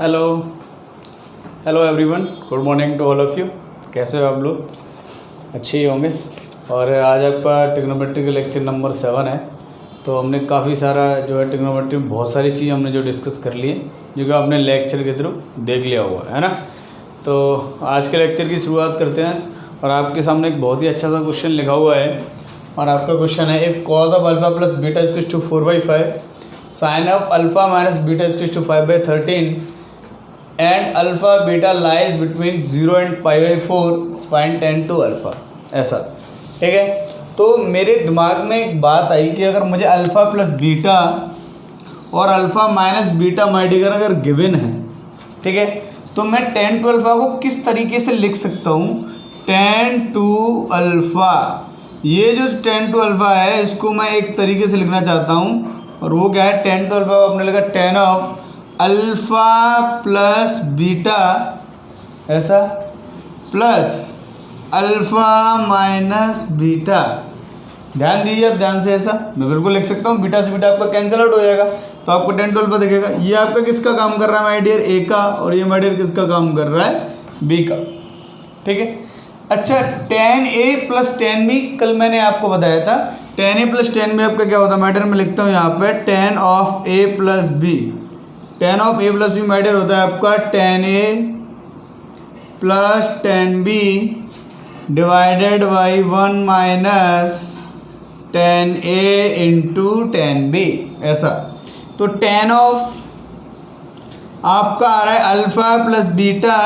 Hello hello everyone, good morning to all of you. कैसे हो आप लोग? अच्छे ही होंगे। और आज आपका ट्रिग्नोमेट्री का लेक्चर नंबर 7 है। तो हमने काफ़ी सारा जो है ट्रिग्नोमेट्री में बहुत सारी चीज़ हमने जो डिस्कस कर ली है, जो कि आपने लेक्चर के थ्रू देख लिया हुआ है ना। तो आज के लेक्चर की शुरुआत करते हैं। और आपके सामने एक बहुत ही अच्छा सा क्वेश्चन लिखा हुआ है, और आपका क्वेश्चन है if cos of alpha plus beta is to 4/5, sine of alpha minus beta is to 5/13 and alpha beta lies between 0 and π/4, find tan to alpha. ऐसा ठीक है। तो मेरे दिमाग में एक बात आई कि अगर मुझे अल्फ़ा प्लस बीटा और अल्फ़ा माइनस बीटा मल्टीकर अगर गिवन है, ठीक है, तो मैं tan to अल्फ़ा को किस तरीके से लिख सकता हूँ। tan to अल्फ़ा, ये जो tan to अल्फ़ा है इसको मैं एक तरीके से लिखना चाहता हूँ, और वो क्या है, tan to अल्फ़ा को आपने लिखा tan of alpha plus beta ऐसा प्लस अल्फ़ा माइनस बीटा। ध्यान दीजिए अब ध्यान से, ऐसा मैं बिल्कुल लिख सकता हूँ। बीटा से बीटा आपका कैंसिल आउट हो जाएगा, तो आपको tan to अल्फ़ा दिखेगा। ये आपका किसका काम कर रहा है माय डियर, ए का, और ये माय डियर किसका काम कर रहा है, बी का। ठीक है। अच्छा, tan A plus tan B कल मैंने आपको बताया था। tan A plus tan B आपका क्या होता है माय डियर, मैं लिखता हूँ यहाँ पे tan of A plus B. tan of A plus B my dear होता है आपका tan A plus tan B divided by 1 minus tan A into tan B. ऐसा तो tan ऑफ आपका आ रहा है alpha plus beta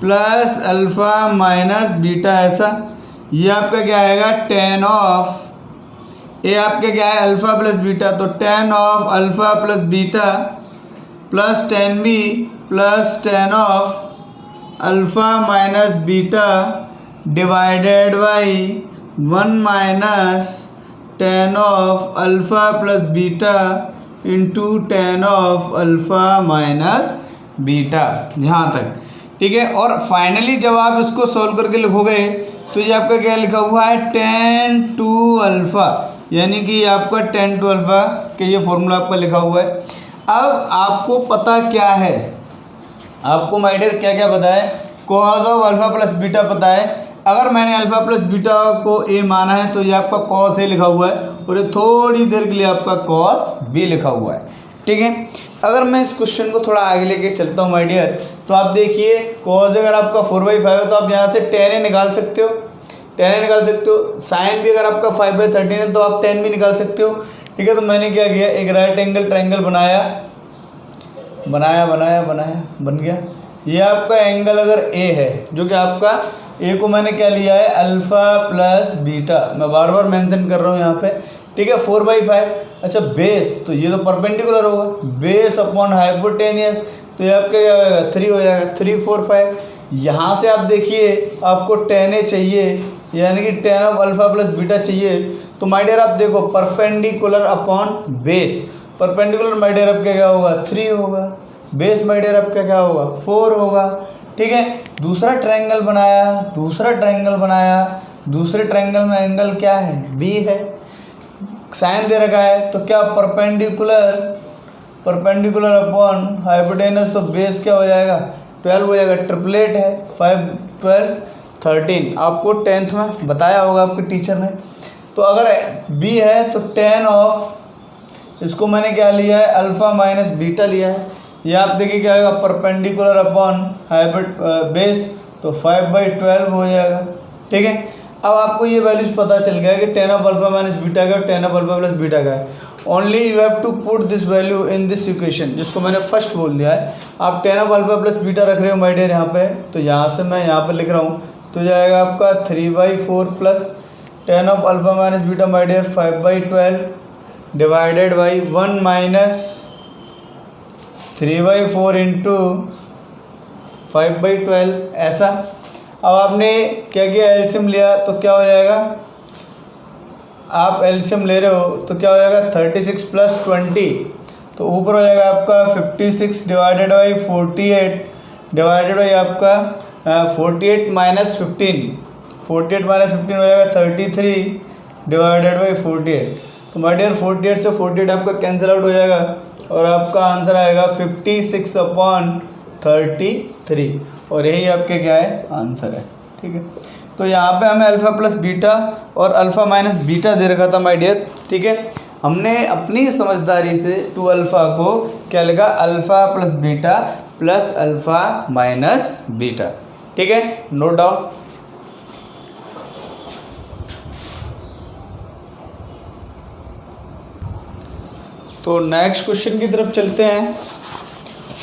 plus alpha minus beta. ऐसा ये आपका क्या आएगा, tan ऑफ ए आपका क्या है, अल्फ़ा प्लस बीटा, तो tan of alpha plus beta plus tan B plus tan of alpha minus beta divided by 1 minus tan of alpha plus beta into tan of alpha minus beta. यहाँ तक ठीक है। और finally जब आप इसको solve करके लिखोगे तो ये आपका क्या लिखा हुआ है, tan to अल्फ़ा, यानी कि आपका tan to अल्फ़ा के ये फॉर्मूला आपका लिखा हुआ है। अब आपको पता क्या है, आपको माय डियर क्या क्या पता है, cos of alpha plus beta पता है। अगर मैंने अल्फ़ा प्लस बीटा को ए माना है तो ये आपका कॉस ए लिखा हुआ है, और ये थोड़ी देर के लिए आपका कॉस बी लिखा हुआ है। ठीक है। अगर मैं इस क्वेश्चन को थोड़ा आगे लेके चलता हूँ माय डियर, तो आप देखिए कॉस अगर आपका 4/5 है तो आप यहाँ से tan ए निकाल सकते हो, tan ए निकाल सकते हो। साइन भी अगर आपका 5/13 है तो आप tan भी निकाल सकते हो। ठीक है। तो मैंने क्या किया, एक राइट एंगल ट्रायंगल बनाया बन गया। ये आपका एंगल अगर ए है, जो कि आपका ए को मैंने क्या लिया है, अल्फ़ा प्लस बीटा, मैं बार बार मेंशन कर रहा हूँ यहाँ पे। ठीक है। 4/5। अच्छा, बेस, तो ये तो परपेंडिकुलर होगा, बेस अपॉन हाइपोटेनियस, तो ये आपका क्या होगा, 3 हो जाएगा, 3 4 5। यहाँ से आप देखिए आपको tan ए चाहिए, यानी कि tan of alpha plus beta चाहिए। तो माय डियर आप देखो perpendicular upon base, perpendicular my dear आपका क्या होगा, 3 होगा, बेस माय डियर आपका क्या होगा, 4 होगा। ठीक है। दूसरा ट्रायंगल बनाया, दूसरे ट्रायंगल में एंगल क्या है, बी है, साइन दे रखा है, तो क्या परपेंडिकुलर अपॉन हाइपोटेनस, तो बेस क्या हो जाएगा, 12 हो जाएगा, ट्रिपलेट है, 5 12 13, आपको 10th में बताया होगा आपके टीचर ने। तो अगर बी है तो tan ऑफ, इसको मैंने क्या लिया है, अल्फ़ा माइनस बीटा लिया है। ये आप देखिए क्या होगा, परपेंडिकुलर अपॉन बेस, तो 5/12 हो जाएगा। ठीक है। अब आपको ये वैल्यूज पता चल गया कि tan of alpha minus beta का, tan of alpha plus beta का है। Only you have to put this value in this equation, जिसको मैंने फर्स्ट बोल दिया है। आप tan of alpha plus beta रख रहे हो माय डियर यहाँ पे, तो यहाँ से मैं यहाँ पर लिख रहा हूँ, तो जाएगा आपका 3/4 plus tan of alpha minus beta my dear 5/12 divided by 1 minus 3/4 into 5/12। ऐसा अब आपने क्या किया, एलसीएम लिया, तो क्या हो जाएगा, आप एलसीएम ले रहे हो तो क्या हो जाएगा, 36 प्लस 20, तो ऊपर हो जाएगा आपका 56 डिवाइडेड बाई 48 डिवाइडेड बाई आपका 48 माइनस 15 हो जाएगा 33 डिवाइडेड बाई 48। तो माय डियर 48 से 48 आपका कैंसिल आउट हो जाएगा और आपका आंसर आएगा 56/33 और यही आपके क्या है आंसर है। ठीक है, तो यहाँ पे हमें अल्फ़ा प्लस बीटा और अल्फ़ा माइनस बीटा दे रखा था माय डियर। ठीक है, हमने अपनी समझदारी से 2 अल्फ़ा को क्या लिखा, alpha plus beta plus alpha minus beta. ठीक है, नोट डाउन। तो नेक्स्ट क्वेश्चन की तरफ चलते हैं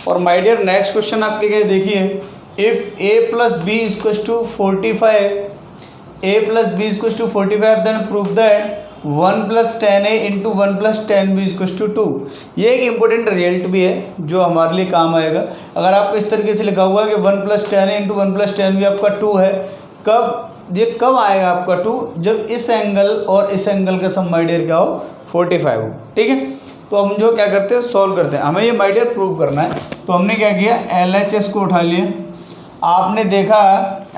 और माय डियर नेक्स्ट क्वेश्चन आपके क्या देखिए, if a plus B equals to 45 then prove that 1 plus 10a into 1 plus 10b equals to 2। ये एक इंपॉर्टेंट रिजल्ट भी है जो हमारे लिए काम आएगा। अगर आपको इस तरीके से लिखा हुआ है कि 1 plus 10a into 1 plus 10b आपका 2 है, कब आएगा आपका 2, जब इस एंगल और इस एंगल का सम माय डियर क्या हो 45 हो। ठीक है, तो हम जो क्या करते हैं सॉल्व करते हैं, हमें ये माय डियर प्रूव करना है। तो हमने क्या किया, LHS को उठा लिया। आपने देखा,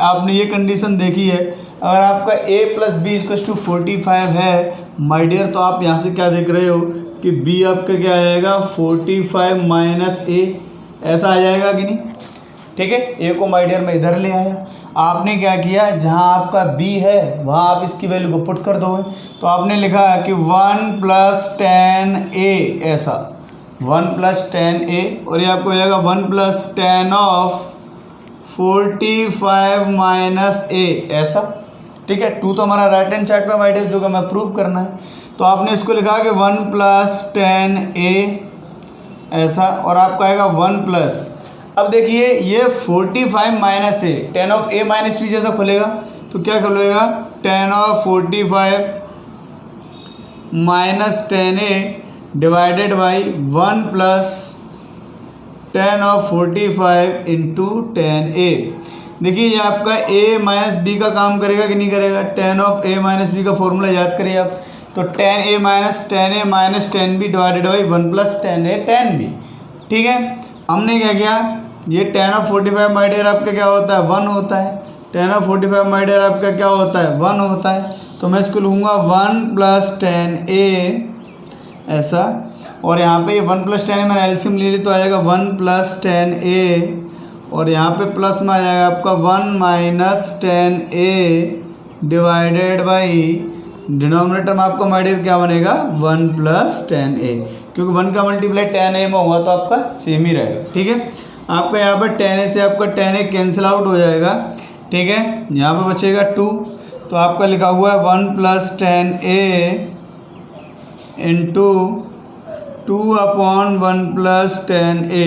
आपने ये कंडीशन देखी है, अगर आपका a plus B equals to 45 है माय डियर, तो आप यहाँ से क्या देख रहे हो कि b आपका क्या आएगा 45 माइनस a, ऐसा आ जाएगा कि नहीं। ठीक है, a को माय डियर में इधर ले आया। आपने क्या किया, जहाँ आपका b है वहाँ आप इसकी वैल्यू को पुट कर दोगे। तो आपने लिखा कि 1 प्लस 10a, ऐसा 1 प्लस 10a, और ये आपको हो जाएगा 1 प्लस 10 ऑफ 45 माइनस a, ऐसा। ठीक है, 2 तो हमारा राइट हैंड साइड पे माय डियर जो कि हमें प्रूव करना है। तो आपने इसको लिखा कि 1 प्लस 10a, ऐसा, और आपका आएगा 1 प्लस, अब देखिए ये 45 minus a, 10 of a minus b जैसा खुलेगा तो क्या खुलेगा 10 of 45 minus 10a divided by 1 plus 10 of 45 into 10a। देखिए ये आपका a माइनस बी का काम करेगा कि नहीं करेगा, 10 ऑफ a माइनस बी का फॉर्मूला याद करिए आप, तो 10a minus 10b divided by 1 plus 10a 10b। ठीक है, हमने क्या किया, ये 10 ऑफ 45 माय डियर आपका क्या होता है 1 होता है, 10 ऑफ 45 माय डियर आपका क्या होता है 1 होता है। तो मैं इसको लूँगा 1 प्लस 10a, ऐसा, और यहाँ पे ये 1 प्लस 10a मैंने एलसीएम ले ली तो आ जाएगा 1 प्लस 10a, और यहाँ पे प्लस में आ जाएगा आपका 1 minus 10a divided by denominator में आपका माय डियर क्या बनेगा 1 प्लस 10a, क्योंकि 1 का मल्टीप्लाई 10a में होगा तो आपका सेम ही रहेगा। ठीक है, आपका यहाँ पर 10a से आपका 10a कैंसिल आउट हो जाएगा। ठीक है, यहाँ पे बचेगा 2, तो आपका लिखा हुआ है 1 plus 10a into 2 upon 1 plus 10a।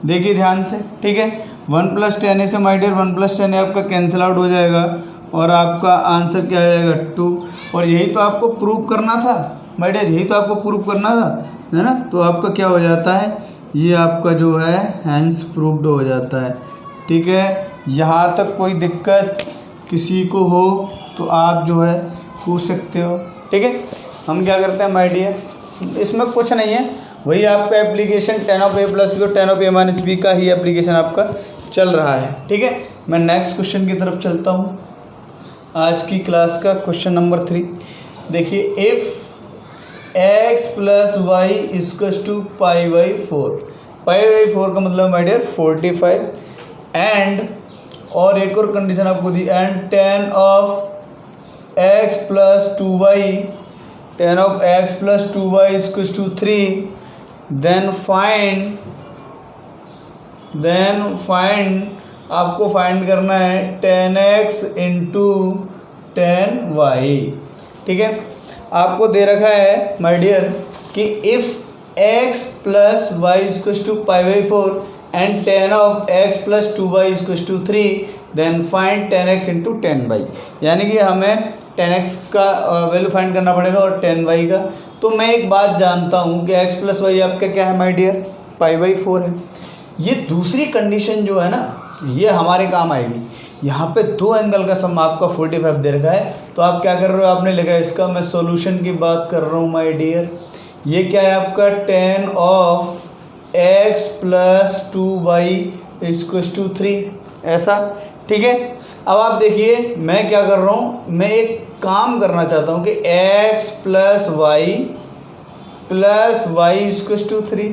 देखिए ध्यान से। ठीक है, 1 प्लस 10a से माय डियर 1 प्लस 10a आपका कैंसिल आउट हो जाएगा और आपका आंसर क्या आ जाएगा 2। और यही तो आपको प्रूव करना था माय डियर, यही तो आपको प्रूव करना था, है ना। तो आपका क्या हो जाता है, ये आपका जो है हैंस प्रूव्ड हो जाता है। ठीक है, यहाँ तक कोई दिक्कत किसी को हो तो आप जो है पूछ सकते हो। ठीक है, हम क्या करते हैं माय डियर, इसमें कुछ नहीं है, वही आपका application 10 of a plus B और 10 ऑफ a माइनस बी का ही एप्लीकेशन आपका चल रहा है। ठीक है, मैं नेक्स्ट क्वेश्चन की तरफ चलता हूँ। आज की क्लास का क्वेश्चन नंबर 3 देखिए, if x plus Y equals to pi by 4, pi by 4 का मतलब माय डियर 45, एंड और एक और कंडीशन आपको दी, and 10 of x plus 2y, 10 of x plus 2y equals to 3, then find आपको फाइंड करना है 10x इंटू 10y। ठीक है, आपको दे रखा है माय डियर कि if x plus Y equals to pi by 4 and 10 of x plus 2y equals to 3, then find 10x into 10y। यानी कि हमें 10x का वैल्यू फाइंड करना पड़ेगा और 10y का। तो मैं एक बात जानता हूँ कि x प्लस वाई आपका क्या है माय डियर पाई बाई 4 है। ये दूसरी कंडीशन जो है ना, ये हमारे काम आएगी। यहाँ पे 2 एंगल का सम आपका 45 दे रखा है, तो आप क्या कर रहे हो, आपने लिखा है इसका मैं सॉल्यूशन की बात कर रहा हूँ माय डियर। ये क्या है आपका 10 of x plus 2y equals to 3, ऐसा ठीक है। अब आप देखिए मैं क्या कर रहा हूँ, मैं एक काम करना चाहता हूँ कि x plus Y equals to 3।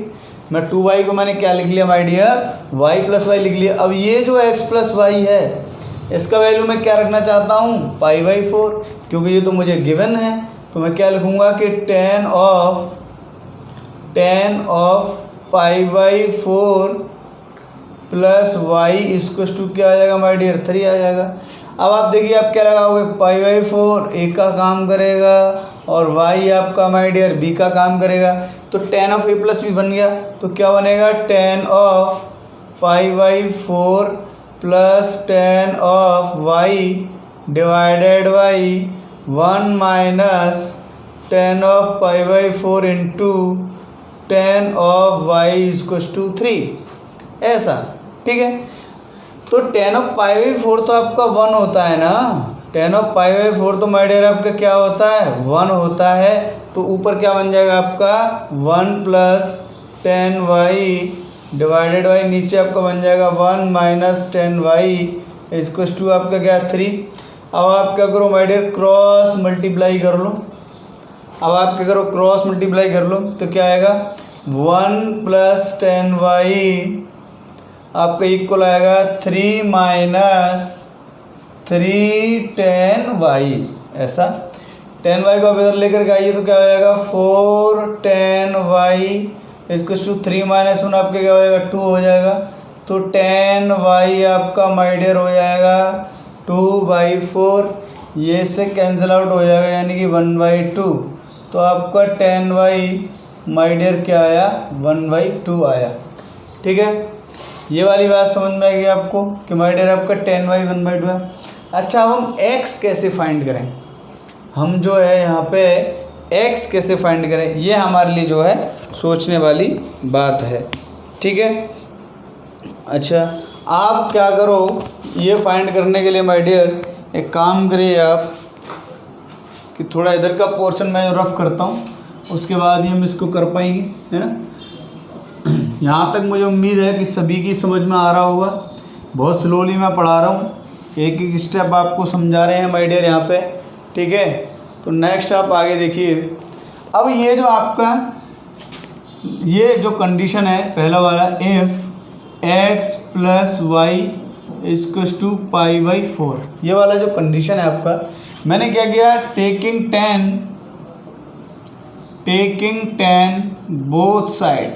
मैं 2y को मैंने क्या लिख लिया my dear, y plus Y लिख लिया। अब ये जो x प्लस वाई है इसका वैल्यू मैं क्या रखना चाहता हूँ, π/4, क्योंकि ये तो मुझे गिवन है। तो मैं क्या लिखूँगा कि tan of π/4 plus Y equals to क्या आ जाएगा माय डियर, 3 आ जाएगा। अब आप देखिए आप क्या लगाओगे, π/4 a का काम करेगा और y आपका माय डियर b का काम करेगा। तो tan of a plus b बन गया। तो क्या बनेगा, tan of π/4 plus tan of y divided by 1 minus tan of π/4 into tan of y equals to 3, ऐसा। ठीक है। तो tan ऑफ π/4 तो आपका 1 होता है ना, tan ऑफ π/4 तो माय डियर आपका क्या होता है, 1 होता है। तो ऊपर क्या बन जाएगा आपका 1 plus tan y divided by नीचे आपका बन जाएगा 1 minus tan y equals to आपका क्या 3। अब आप क्या करो माय डियर, क्रॉस मल्टीप्लाई कर लो। अब आप क्या करो, क्रॉस मल्टीप्लाई कर लो। तो क्या आएगा, 1 प्लस tan y आपका इक्वल आएगा 3 माइनस 3 tan y, ऐसा। tan y को आप इधर लेकर के आइए तो क्या हो जाएगा, 4 tan y equals to 3 minus 1 आपके क्या हो जाएगा, 2 हो जाएगा। तो tan y आपका माय डियर हो जाएगा 2/4, ये से कैंसिल आउट हो जाएगा यानी कि 1/2। तो आपका tan y माय डियर क्या आया, 1/2 आया। ठीक है, ये वाली बात समझ में आ गई आपको कि माय डियर आपका tan y 1/2 है। अच्छा, हम x कैसे फाइंड करें, हम जो है यहाँ पे x कैसे फाइंड करें, ये हमारे लिए जो है सोचने वाली बात है। ठीक है। अच्छा, आप क्या करो, ये फाइंड करने के लिए माय डियर एक काम करिए आप कि थोड़ा इधर का पोर्शन मैं रफ करता हूँ, उसके बाद ही हम इसको कर पाएंगे, है ना। यहाँ तक मुझे उम्मीद है कि सभी की समझ में आ रहा होगा। बहुत स्लोली मैं पढ़ा रहा हूँ, एक एक स्टेप आपको समझा रहे हैं माय डियर यहाँ पे। ठीक है। तो नेक्स्ट आप आगे देखिए। अब ये जो आपका ये जो कंडीशन है पहला वाला, if x plus Y equals to π/4, ये वाला जो कंडीशन है आपका, मैंने क्या किया, टेकिंग tan बोथ साइड,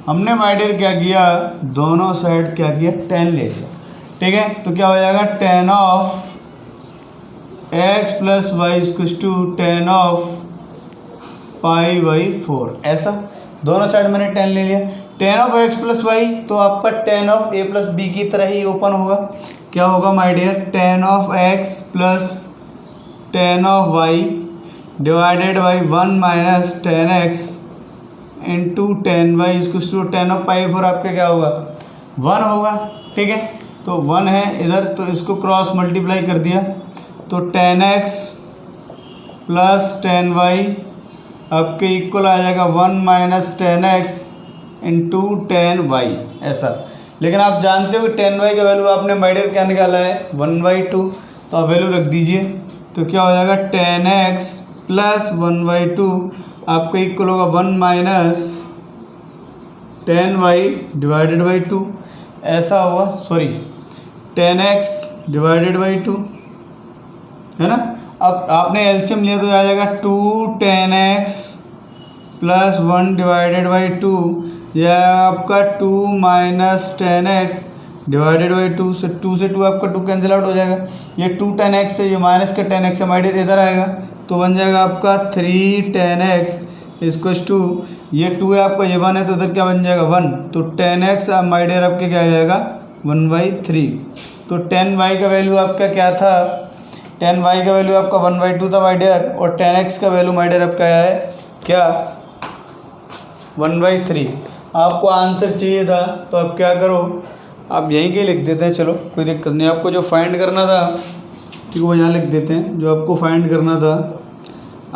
हमने माय डियर क्या किया, दोनों साइड क्या किया, tan ले लिया। ठीक है। तो क्या हो जाएगा, tan of x plus Y equals to tan of π/4, ऐसा। दोनों साइड मैंने tan ले लिया। tan of x plus y तो आपका tan of a plus b की तरह ही ओपन होगा। क्या होगा my dear, tan of x plus tan of y divided by 1 minus tan x into tan y equals to tan of π/4 आपका क्या होगा, 1 होगा। ठीक है। तो 1 है इधर, तो इसको क्रॉस मल्टीप्लाई कर दिया। तो tan x plus tan y आपके इक्वल आ जाएगा 1 minus tan x into tan y, ऐसा। लेकिन आप जानते हो कि tan y का वैल्यू आपने माय डियर क्या निकाला है, 1/2। तो आप वैल्यू रख दीजिए। तो क्या हो जाएगा, tan x प्लस 1/2 आपका इक्वल होगा 1 minus tan y divided by 2, ऐसा होगा। Sorry, tan x divided by 2, है ना। अब आपने एलसीएम लिया तो आ जाएगा 2 tan x plus 1 divided by 2, यह आपका 2 minus tan x divided by 2 से 2 आपका 2 कैंसिल आउट हो जाएगा। ये 2 tan x है, ये माइनस का tan x है माय डियर, इधर आएगा तो बन जाएगा आपका 3 tan x इक्वल्स टू, ये 2 है आपका, ये 1 है तो इधर क्या बन जाएगा 1। तो tan x माय डियर आपके क्या आ जाएगा 1/3। तो tan y का वैल्यू आपका क्या था, tan y का वैल्यू आपका 1/2 था माय डियर, और tan x का वैल्यू माय डियर आपका है क्या 1/3। आपको आंसर चाहिए था तो आप क्या करो, आप यहीं के लिख देते हैं, चलो कोई दिक्कत नहीं। आपको जो फाइंड करना था ठीक है वो यहाँ लिख देते हैं। जो आपको फाइंड करना था,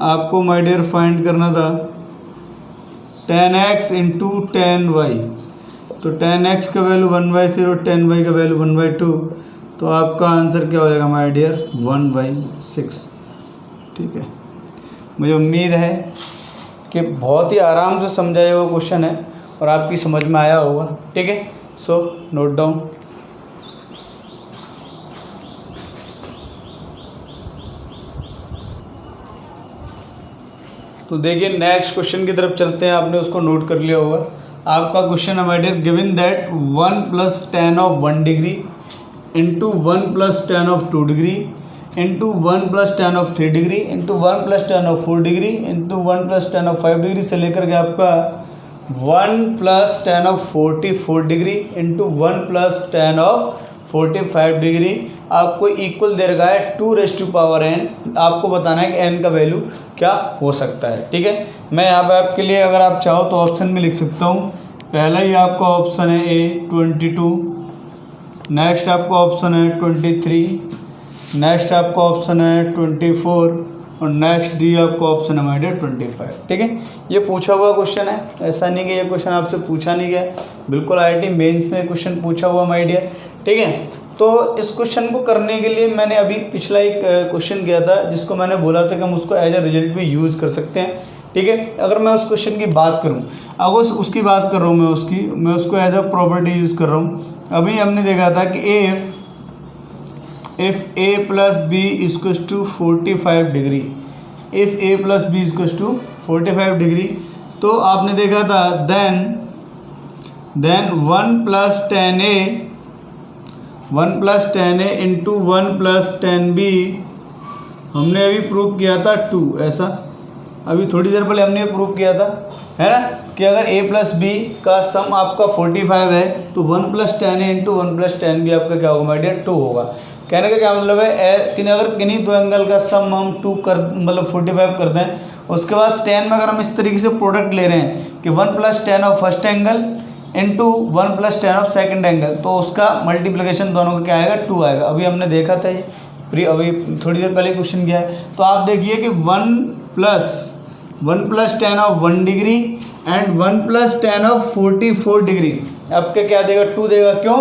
आपको माय डियर फाइंड करना था tan x into tan y। तो tan x का वैल्यू 1/3 और tan y का वैल्यू 1/2। तो आपका आंसर क्या हो जाएगा माय डियर 1/6। ठीक है, मुझे उम्मीद है कि बहुत ही आराम से समझाया हुआ क्वेश्चन है और आपकी समझ में आया होगा। ठीक है, सो नोट डाउन। तो देखिए नेक्स्ट क्वेश्चन की तरफ चलते हैं। आपने उसको नोट कर लिया होगा। आपका क्वेश्चन है my dear, given that 1 + tan of 1 degree into 1 + tan of 2 degree into 1 + tan of 3 degree into 1 + tan of 4 degree into 1 + tan of 5 degree से लेकर के आपका 1 + tan of 44 degree into 1 + tan of 45 degree आपको equal दे रखा है 2n। आपको बताना है कि n का वैल्यू क्या हो सकता है। ठीक है, मैं यहाँ पे आपके लिए अगर आप चाहो तो ऑप्शन में लिख सकता हूँ। पहला ही आपका ऑप्शन है ए 22, नेक्स्ट आपका ऑप्शन है 23, नेक्स्ट आपका ऑप्शन है 24 और नेक्स्ट डी आपका ऑप्शन है माय डियर 25। ठीक है, ये पूछा हुआ क्वेश्चन है, ऐसा नहीं कि ये क्वेश्चन आपसे पूछा नहीं गया, बिल्कुल IIT मेंस में क्वेश्चन पूछा हुआ माय डियर। ठीक है, तो इस क्वेश्चन को करने के लिए मैंने अभी पिछला एक क्वेश्चन किया था जिसको मैंने बोला था कि हम उसको एज ए रिजल्ट भी यूज़ कर सकते हैं। ठीक है, अगर मैं उस क्वेश्चन की बात करूं, अगर उसकी बात कर रहा हूं मैं उसको एज अ प्रॉपर्टी यूज़ कर रहा हूं। अभी हमने देखा था कि if a + b = 45 degree, if a + b = 45 degree, तो आपने देखा था then 1 + tan a into 1 + tan b हमने अभी प्रूव किया था 2, ऐसा अभी थोड़ी देर पहले हमने प्रूव किया था, है ना, कि अगर a + b का सम आपका 45 है तो 1 + tan a into 1 + tan b आपका क्या होगा माय डियर 2 होगा। कहने का क्या मतलब है, अगर किन्हीं दो एंगल का सम हम 2 कर मतलब 45 करते हैं, उसके बाद tan में अगर हम इस तरीके से प्रोडक्ट ले रहे हैं कि 1 + tan of first angle into 1 + tan of second angle, तो उसका मल्टीप्लिकेशन दोनों का क्या आएगा 2 आएगा। अभी हमने देखा था ये अभी थोड़ी देर पहले क्वेश्चन किया है। तो आप देखिए कि 1 + tan of 1 degree and 1 + tan of 44 degree आपके क्या देगा 2 देगा। क्यों?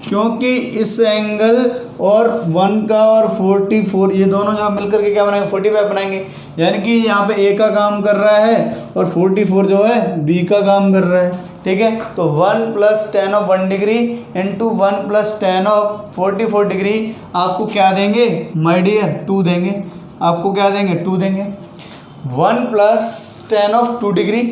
क्योंकि इस एंगल और 1 का और 44 ये दोनों जो मिलकर के क्या बनाएंगे 45 बनाएंगे, यानी कि यहाँ पे A का काम कर रहा है और 44 जो है B का काम कर रहा है। ठीक है, तो 1 + tan of 1 degree into 1 + tan of 44 degree आपको क्या देंगे माय डियर 2 देंगे। आपको क्या देंगे 2 देंगे। 1 + tan ऑफ 2 डिग्री,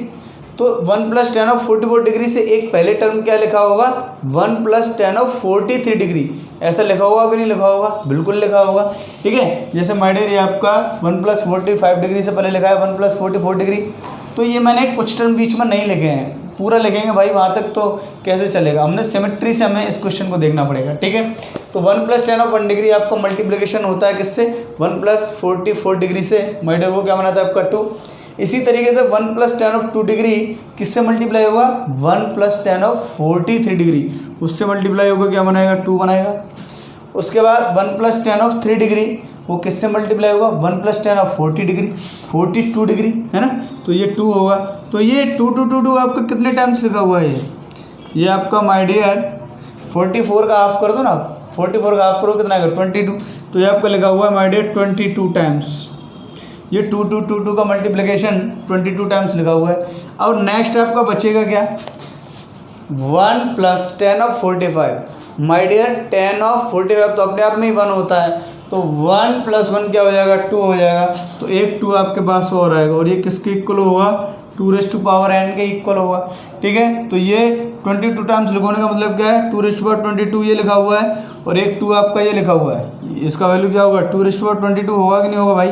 तो 1 + tan ऑफ 44 डिग्री से एक पहले टर्म क्या लिखा होगा 1 + tan ऑफ 43 डिग्री, ऐसा लिखा होगा कि नहीं लिखा होगा, बिल्कुल लिखा होगा। ठीक है, जैसे माय डियर ये आपका 1 + 45 डिग्री से पहले लिखा है 1 + 44 डिग्री, तो ये मैंने कुछ टर्म बीच में नहीं लिखे हैं, पूरा लिखेंगे भाई, वहाँ तक तो कैसे चलेगा, हमने सिमेट्री से हमें इस क्वेश्चन को देखना पड़ेगा। ठीक है, तो 1 + tan ऑफ 1 डिग्री आपका मल्टीप्लिकेशन होता है किससे 1 + 44 डिग्री से, माय डियर वो क्या बना था आपका 2। इसी तरीके से 1 + tan ऑफ 2 डिग्री किससे मल्टीप्लाई होगा 1 + tan ऑफ 43 डिग्री, उससे मल्टीप्लाई होगा क्या बनाएगा 2 बनाएगा। उसके बाद 1 + tan ऑफ 3 डिग्री वो किससे मल्टीप्लाई होगा 1 + tan ऑफ 40 डिग्री 42 डिग्री, है ना, तो ये 2 होगा। तो ये 2 2 2 2 आपका कितने टाइम्स लिखा हुआ है ये आपका माय डियर 44 का हाफ कर दो ना, 44 का हाफ करो कितना आएगा 22, तो ये आपका लिखा हुआ है माय डियर 22 टाइम्स। ये 2 2 2 2 का मल्टीप्लिकेशन 22 टाइम्स लिखा हुआ है। और नेक्स्ट आपका बचेगा क्या 1 + tan of 45 my dear tan of 45 तो अपने आप में ही 1 होता है, तो 1 + 1 क्या हो जाएगा 2 हो जाएगा, तो एक 2 आपके पास और आएगा और ये किसके इक्वल होगा 2n के इक्वल होगा। ठीक है, तो ये 22 टाइम्स लिखोने का मतलब क्या है 222 ये लिखा हुआ है और एक 2 आपका ये लिखा हुआ है, इसका वैल्यू क्या होगा 222 होगा कि नहीं होगा भाई,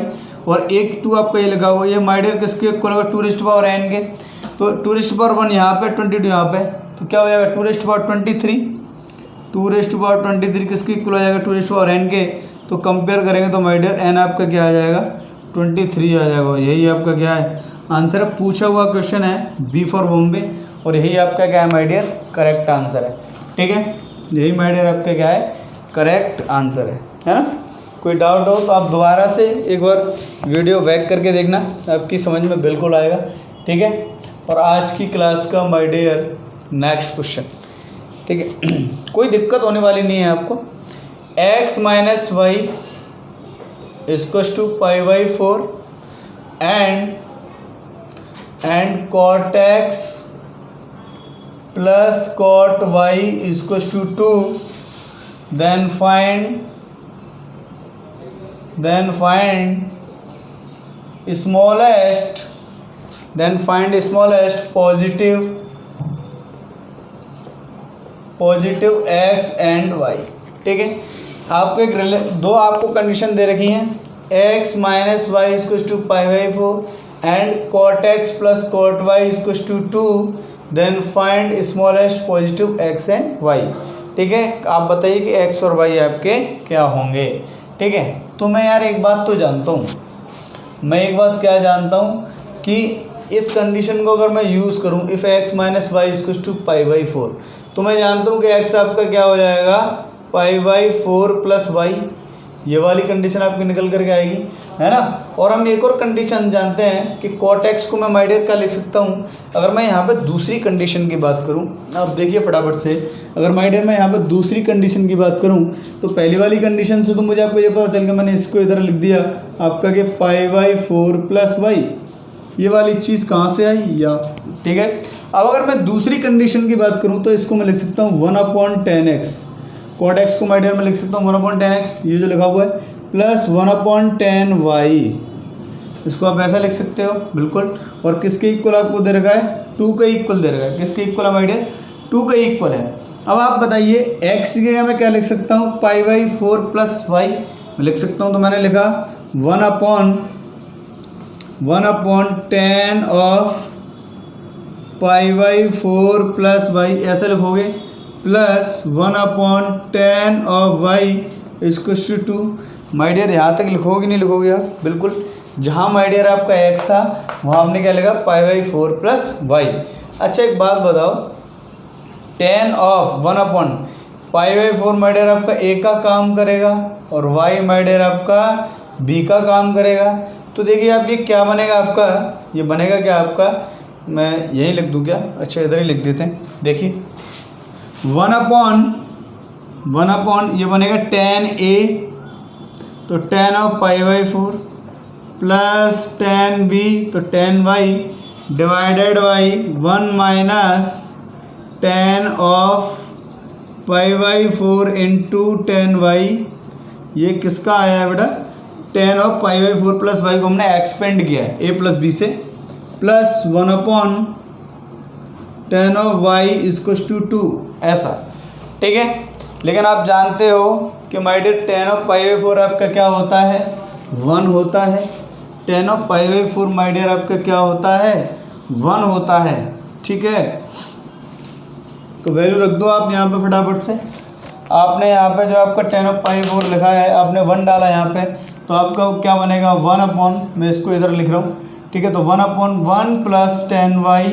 और एक 2 आपका ये लिखा हुआ है, ये माय डियर किसके इक्वल होगा 2n के, तो 2 यहाँ पे 22 यहाँ पे, तो क्या हो जाएगा 223 किसके इक्वल हो जाएगा 2n के, तो कंपेयर करेंगे तो माय डियर n आपका क्या आ जाएगा 23 आ जाएगा। यही आपका क्या है आंसर है, पूछा हुआ क्वेश्चन है बी फॉर बॉम्बे और यही आपका क्या है माय डियर करेक्ट आंसर है। ठीक है, यही माय डियर आपका क्या है करेक्ट आंसर है ना। कोई डाउट हो तो आप दोबारा से एक बार वीडियो बैक करके देखना, आपकी समझ में बिल्कुल आएगा। ठीक है, और आज की क्लास का माय डियर नेक्स्ट क्वेश्चन, ठीक है कोई दिक्कत होने वाली नहीं है आपको, x minus Y equals to pi by 4 and cot x plus cot y equals to 2, then find smallest positive x and y। ठीक है, आपको दो आपको कंडीशन दे रखी हैं, x minus Y equals to pi by 4 and cot x plus cot y equals to 2, then find smallest positive x and y। ठीक है, आप बताइए कि x और y आपके क्या होंगे। ठीक है, तो मैं यार एक बात तो जानता हूँ, क्या जानता हूँ कि इस कंडीशन को अगर मैं यूज़ करूँ, if x minus Y equals to pi by 4, तो मैं जानता हूँ कि x आपका क्या हो जाएगा, पाई बाई 4 प्लस वाई। ये वाली कंडीशन आपकी निकल करके आएगी, है ना। और हम एक और कंडीशन जानते हैं कि cot x को मैं माय डियर क्या लिख सकता हूँ। अगर मैं यहाँ पे दूसरी कंडीशन की बात करूँ, आप देखिए फटाफट से, अगर माय डियर मैं यहाँ पे दूसरी कंडीशन की बात करूँ, तो पहली वाली कंडीशन से तो मुझे आपको ये पता चल गया, मैंने इसको इधर लिख दिया आपका कि पाई बाई 4 प्लस वाई। ये वाली चीज़ कहाँ से आई, या ठीक है। अब अगर मैं दूसरी कंडीशन की बात करूँ तो इसको मैं लिख सकता हूँ 1/10x। cot x को माय डियर में लिख सकता हूँ 1/10x, ये जो लिखा हुआ है, प्लस 1/10y। इसको आप ऐसा लिख सकते हो बिल्कुल। और किसके इक्वल आपको दे रखा है, 2 के इक्वल दे रखा है। किसके इक्वल है माय डियर, 2 के इक्वल है। अब आप बताइए x की जगह मैं क्या लिख सकता हूँ, पाई बाई 4 प्लस वाई मैं लिख सकता हूँ। तो मैंने लिखा 1/10 of pi by 4 plus Y, ऐसा लिखोगे, plus 1/10 of Y equals to 2। My dear यहाँ तक लिखोगे नहीं लिखोगे आप, बिल्कुल। जहाँ माय डियर आपका x था वहाँ हमने क्या लिखा, पाई बाई 4 प्लस वाई। अच्छा एक बात बताओ, 10 of 1/, pi by 4 my dear आपका a का काम करेगा और y माय डियर आपका b का काम करेगा। तो देखिए आप ये क्या बनेगा आपका, ये बनेगा क्या आपका, मैं यही लिख दूँ क्या, अच्छा इधर ही लिख देते हैं। देखिए 1/, ये बनेगा 10a, तो 10 of pi by 4 plus 10b, तो 10y divided by 1 minus 10 of pi by 4 into 10y। ये किसका आया है बेटा, 10 of pi by 4 plus Y को हमने एक्सपेंड किया है a प्लस b से, plus 1/10 of y equals to 2, ऐसा। ठीक है, लेकिन आप जानते हो कि my dear 10 of pi by 4 आपका क्या होता है, 1 होता है। 10 of pi by 4 my dear आपका क्या होता है, 1 होता है। ठीक है, तो वैल्यू रख दो आप यहाँ पे फटाफट से। आपने यहाँ पे जो आपका 10 ऑफ पाई 4 लिखा है, आपने 1 डाला यहाँ पे, तो आपका क्या बनेगा, 1/, मैं इसको इधर लिख रहा हूँ। ठीक है, तो 1/1 plus 10y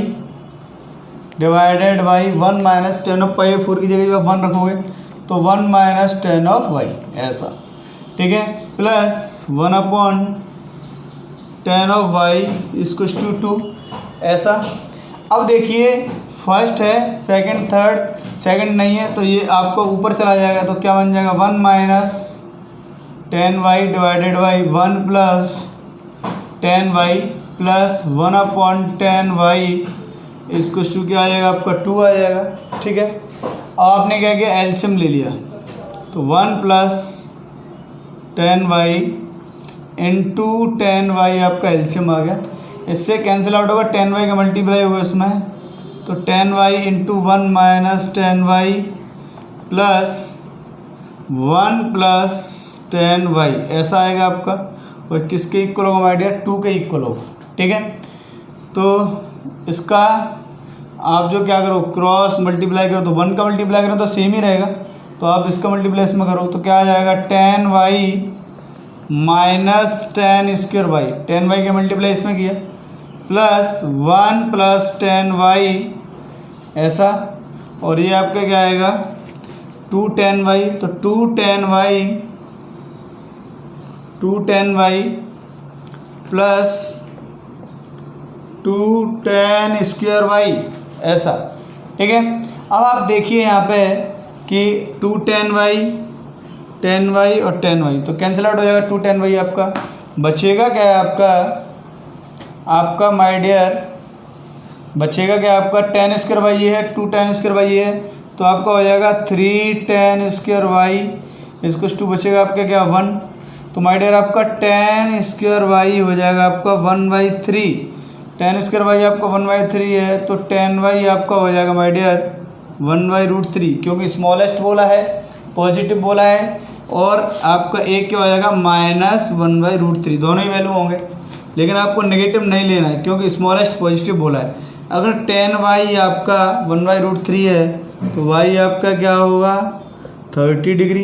divided by 1 minus 10 of pi 4 की जगह आप 1 रखोगे तो 1 माइनस 10 ऑफ y, ऐसा। ठीक है, plus 1/10 of y equals to 2, ऐसा। अब देखिए फर्स्ट है, सेकंड थर्ड, सेकंड नहीं है तो ये आपको ऊपर चला जाएगा, तो क्या बन जाएगा, 1 minus 10y divided by 1 plus 10y plus 1/10y equals to क्या आ जाएगा आपका, 2 आ जाएगा। ठीक है, अब आपने क्या किया, एलसीएम ले लिया, तो 1 प्लस 10y इंटू 10y आपका एलसीएम आ गया। इससे कैंसिल आउट होगा, 10y का मल्टीप्लाई होगा इसमें, तो 10y into 1 minus 10y plus 1 plus 10y, ऐसा आएगा आपका। और किसके इक्वल होगा माय डियर, 2 के इक्वल होगा। ठीक है, तो इसका आप जो क्या करो, क्रॉस मल्टीप्लाई करो, तो 1 का मल्टीप्लाई करो तो सेम ही रहेगा, तो आप इसका मल्टीप्लाई इसमें करो तो क्या आ जाएगा, 10y minus 10 square Y, 10y का मल्टीप्लाई इसमें किया, प्लस 1 प्लस 10y, ऐसा। और ये आपका क्या आएगा, 210y, तो 210y प्लस 210 स्क्वायर वाई, ऐसा। ठीक है, अब आप देखिए यहाँ पे कि 210y 10y और 10y, तो कैंसिल आउट हो जाएगा 2 10y आपका। बचेगा क्या है आपका माय डियर, बचेगा क्या आपका 10 स्क्वायर वाई ये है, 2 10 स्क्वायर वाई ये है, तो आपका हो जाएगा 3 10 स्क्वायर वाई इसको 2 बचेगा आपका क्या 1, तो माय डियर आपका 10 स्क्वायर वाई हो जाएगा आपका 1/3। 10 स्क्वायर वाई आपका 1/3 है, तो 10y आपका हो जाएगा माय डियर 1/√3, क्योंकि स्मॉलेस्ट बोला है, पॉजिटिव बोला है, और आपका एक क्या हो जाएगा -1/√3, दोनों ही वैल्यू होंगे। लेकिन आपको नेगेटिव नहीं लेना है क्योंकि स्मॉलेस्ट पॉजिटिव बोला है। अगर 10y आपका 1/√3 है तो y आपका क्या होगा 30 डिग्री।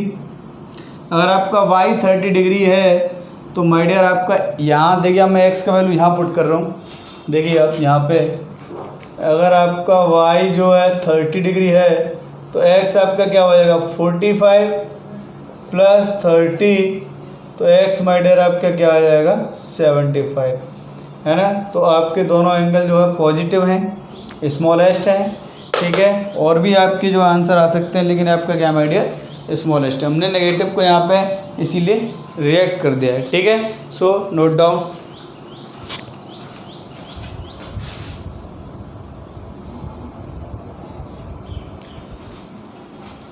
अगर आपका y 30 डिग्री है तो माय डियर आपका यहाँ देखिए, मैं x का वैल्यू यहाँ पुट कर रहा हूँ, देखिए आप यहाँ पे अगर आपका y जो है 30 डिग्री है तो x आपका क्या हो जाएगा 45 + 30, तो x माय डियर आपका क्या आ जाएगा 75, है ना। तो आपके दोनों एंगल जो है पॉजिटिव हैं, स्मॉलेस्ट हैं, ठीक है। और भी आपके जो आंसर आ सकते हैं, लेकिन आपका क्या माय डियर स्मॉलेस्ट है। हमने नेगेटिव को यहाँ पे इसीलिए रिएक्ट कर दिया है, ठीक है। So note down.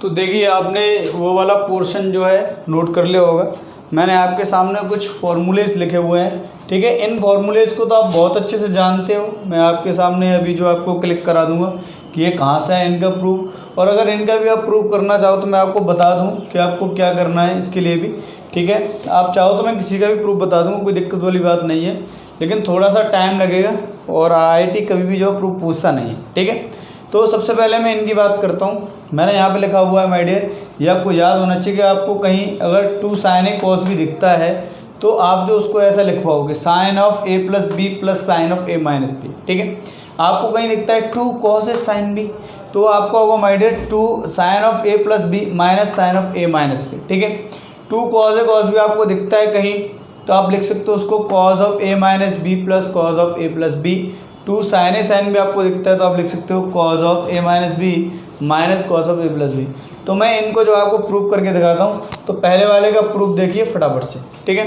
तो देखिए आपने वो वाला पोर्शन जो है नोट कर लिया होगा। मैंने आपके सामने कुछ फॉर्मूलेज लिखे हुए हैं, ठीक है। इन फॉर्मूलेज को तो आप बहुत अच्छे से जानते हो। मैं आपके सामने अभी जो आपको क्लिक करा दूंगा कि ये कहाँ से है इनका प्रूफ, और अगर इनका भी आप प्रूफ करना चाहो तो मैं आपको बता दूं कि आपको क्या करना है इसके लिए भी, ठीक है। आप चाहो तो मैं किसी का भी प्रूफ बता दूंगा, कोई दिक्कत वाली बात नहीं है, लेकिन थोड़ा सा टाइम लगेगा और IIT कभी भी जो प्रूफ पूछता नहीं है, ठीक है। तो सबसे पहले मैं इनकी बात करता हूँ। मैंने यहाँ पे लिखा हुआ है माय डियर, ये आपको याद होना चाहिए कि आपको कहीं अगर 2 sin A cos B दिखता है तो आप जो उसको ऐसा लिखवाओगे sin of A + B + sin of A - B, ठीक है। आपको कहीं दिखता है 2 cos A sin B, तो आपका होगा my dear 2 sin of A + B - sin of A - B, ठीक है। 2 cos A cos B आपको दिखता है कहीं, तो आप लिख सकते हो उसको cos of A - B + cos of A + B। 2 sin A sin B आपको दिखता है तो आप लिख सकते हो cos of A - B - cos of A + B। तो मैं इनको जो आपको प्रूफ करके दिखाता हूँ, तो पहले वाले का प्रूफ देखिए फटाफट से, ठीक है।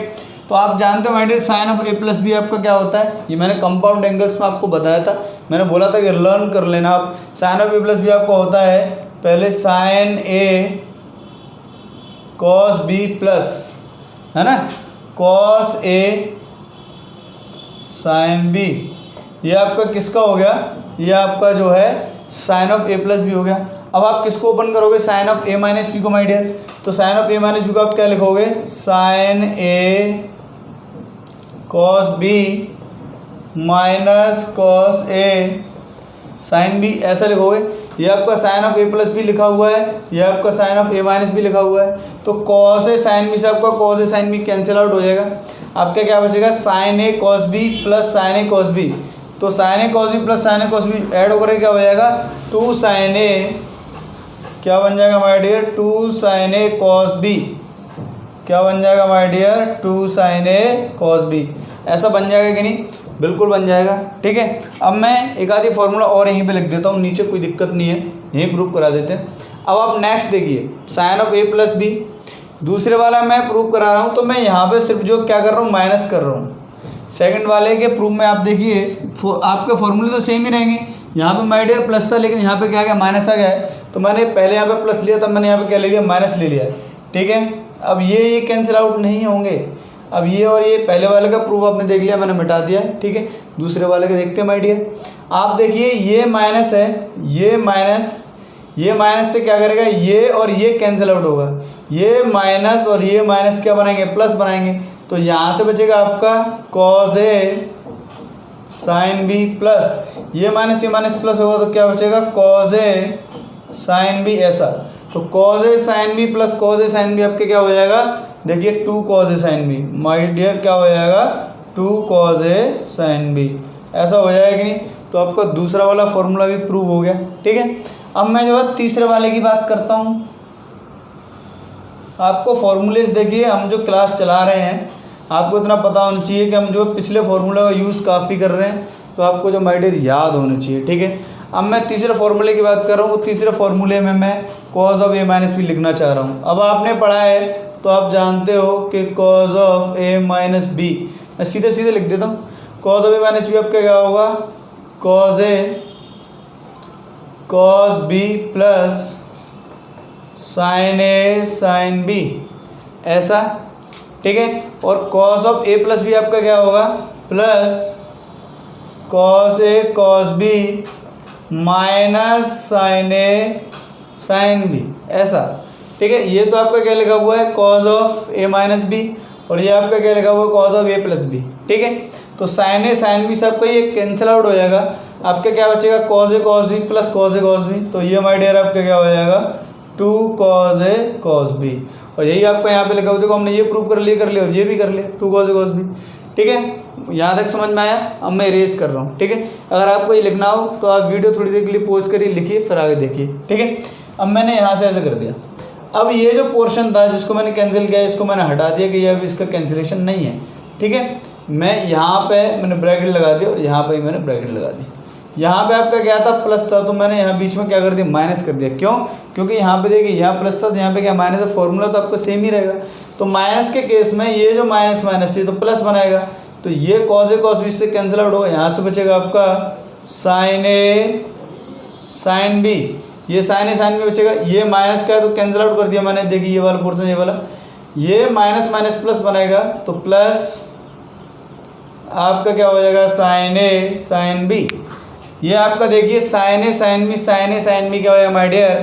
तो आप जानते हो my dear sin of A + B आपका क्या होता है, ये मैंने कंपाउंड एंगल्स में आपको बताया था। मैंने बोला था कि लर्न कर लेना आप। sin of A + B आपका होता है पहले sin A cos B plus, है ना, cos A sin B। ये आपका किसका हो गया, ये आपका जो है sin of A + B हो गया। अब आप किसको ओपन करोगे sin of A - B को माय डियर, तो sin of A - B को आप क्या लिखोगे sin A cos B - cos A sin B, ऐसा लिखोगे। ये आपका sin of A + B लिखा हुआ है, ये आपका sin of A - B लिखा हुआ है, तो cos A sin B से आपका cos A sin B cancel out हो जाएगा। आपका क्या बचेगा sin A cos B + sin A cos B, तो sin A cos B + sin A cos B add होकर क्या हो जाएगा 2 sin A, क्या बन जाएगा my dear 2 sin A cos B, क्या बन जाएगा my dear 2 sin A cos B। ऐसा बन जाएगा कि नहीं, बिल्कुल बन जाएगा, ठीक है। अब मैं एक आधी फॉर्मूला और यहीं पे लिख देता हूँ, नीचे कोई दिक्कत नहीं है, यहीं प्रूफ करा देते हैं। अब आप नेक्स्ट देखिए sin of A + B, दूसरे वाला मैं प्रूफ करा रहा हूँ, तो मैं यहाँ पे सिर्फ जो क्या कर रहा हूँ माइनस कर रहा हूँ। सेकंड वाले के प्रूफ में आप देखिए आपके फॉर्मूले तो सेम ही रहेंगे। यहाँ पे माय डियर प्लस था, लेकिन यहाँ पे क्या आ गया माइनस आ गया है, तो मैंने पहले यहाँ पे प्लस लिया, तब मैंने यहाँ पे क्या ले लिया माइनस ले लिया, ठीक है। अब ये कैंसिल आउट नहीं होंगे। अब ये और ये पहले वाले का प्रूफ आपने देख लिया, मैंने मिटा दिया, ठीक है। दूसरे वाले का देखते हैं माय डियर। आप देखिए ये माइनस है, ये माइनस से क्या करेगा, ये और ये कैंसिल आउट होगा, ये माइनस और ये माइनस क्या बनाएंगे प्लस बनाएंगे, तो यहाँ से बचेगा आपका cos A sin B plus ये माइनस प्लस होगा, तो क्या बचेगा cos A sin B, ऐसा। तो cos A sin B plus cos A sin B आपके क्या हो जाएगा, देखिए 2 cos A sin B my dear, क्या हो जाएगा 2 cos A sin B, ऐसा हो जाएगा कि नहीं। तो आपका दूसरा वाला फॉर्मूला भी प्रूव हो गया, ठीक है। अब मैं जो है तीसरे वाले की बात करता हूँ। आपको फॉर्मूलेज देखिए, हम जो क्लास चला रहे हैं आपको इतना पता होना चाहिए कि हम जो पिछले फॉर्मूला का यूज़ काफ़ी कर रहे हैं, तो आपको जो माय डियर याद होना चाहिए, ठीक है। अब मैं तीसरे फॉर्मूले की बात कर रहा हूँ, वो तीसरे फॉर्मूले में मैं cos of A minus B लिखना चाह रहा हूँ। अब आपने पढ़ा है तो आप जानते हो कि cos of A minus B, मैं सीधे सीधे लिख देता हूँ। Cos of A minus B आपका क्या होगा, cos A cos B plus sine A sine B, ऐसा, ठीक है। और cos of A plus B आपका क्या होगा, plus cos A cos B minus sine A sine B, ऐसा, ठीक है। ये तो आपका क्या लिखा हुआ है, cos of A minus B, और ये आपका क्या लिखा हुआ है, cos of A plus B, ठीक है। तो साइन ए साइन बी से आपका ये कैंसिल आउट हो जाएगा, आपका क्या बचेगा, cause A cos B plus cos A cos B. तो ये माय डियर आपका क्या हो जाएगा, 2 कॉज ए कॉस बी, और यही आपका यहाँ पे लिखा हुआ, देखो हमने ये प्रूव कर लिया और ये भी कर लिया, 2 कॉज ए कॉस बी, ठीक है। यहाँ तक समझ में आया। अब मैं इरेज कर रहा हूँ, ठीक है। अगर आपको ये लिखना हो तो आप वीडियो थोड़ी देर के लिए पॉज करिए, लिखिए, फिर आगे देखिए, ठीक है। अब मैंने यहाँ से ऐसे कर दिया। अब ये जो पोर्शन था जिसको मैंने कैंसिल किया, इसको मैंने हटा दिया कि ये अब इसका कैंसिलेशन नहीं है, ठीक है। मैं यहाँ पे मैंने ब्रैकेट लगा दिया और यहाँ पे मैंने ब्रैकेट लगा दी। यहाँ पे आपका क्या था, प्लस था, तो मैंने यहाँ बीच में क्या कर दिया, माइनस कर दिया। क्यों, क्योंकि यहाँ पे देखिए यहाँ प्लस था तो यहाँ पे क्या माइनस है, फॉर्मूला तो आपका सेम ही रहेगा। तो माइनस के केस में ये जो माइनस माइनस थी तो प्लस बनाएगा, तो ये कॉस ए कॉस बी से कैंसिल आउट होगा। यहाँ से बचेगा आपका साइन ए साइन बी, ये साइन ए साइन बी बचेगा। ये माइनस का है तो कैंसिल आउट कर दिया मैंने, देखिए ये वाला पोर्शन, ये वाला, ये माइनस माइनस प्लस बनाएगा, तो प्लस आपका क्या हो जाएगा, साइन ए साइन बी। ये आपका देखिए sine A sine B, sine A sine B क्या हो जाएगा my dear,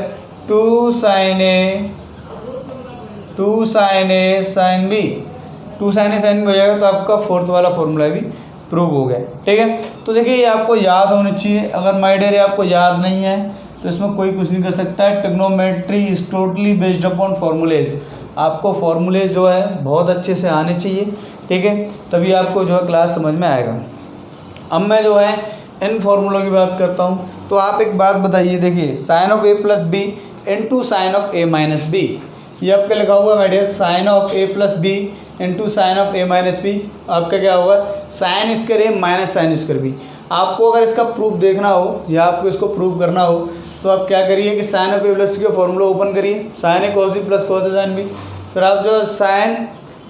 2 sine A sine B, 2 sine A sine B हो जाएगा। तो आपका फोर्थ वाला फॉर्मूला भी प्रूव हो गया, ठीक है। तो देखिए ये आपको याद होनी चाहिए। अगर माय डियर आपको याद नहीं है तो इसमें कोई कुछ नहीं कर सकता है। Trigonometry is totally based upon formulas. आपको फॉर्मूले जो है बहुत अच्छे से आने चाहिए, ठीक है, तभी आपको जो है क्लास समझ में आएगा। अब मैं जो है इन फॉर्मूलों की बात करता हूँ। तो आप एक बात बताइए, देखिए sine of A plus B into sine of A minus B, ये आपका लिखा हुआ है my dear, sine of A plus B into sine of A minus B. आपका क्या होगा, sine square A minus sine square B. आपको अगर इसका प्रूफ देखना हो या आपको इसको प्रूव करना हो तो आप क्या करिए कि sine of A plus B का फॉर्मूला ओपन करिए, साइन ए कॉस बी प्लस कॉस ए साइन बी। फिर आप जो साइन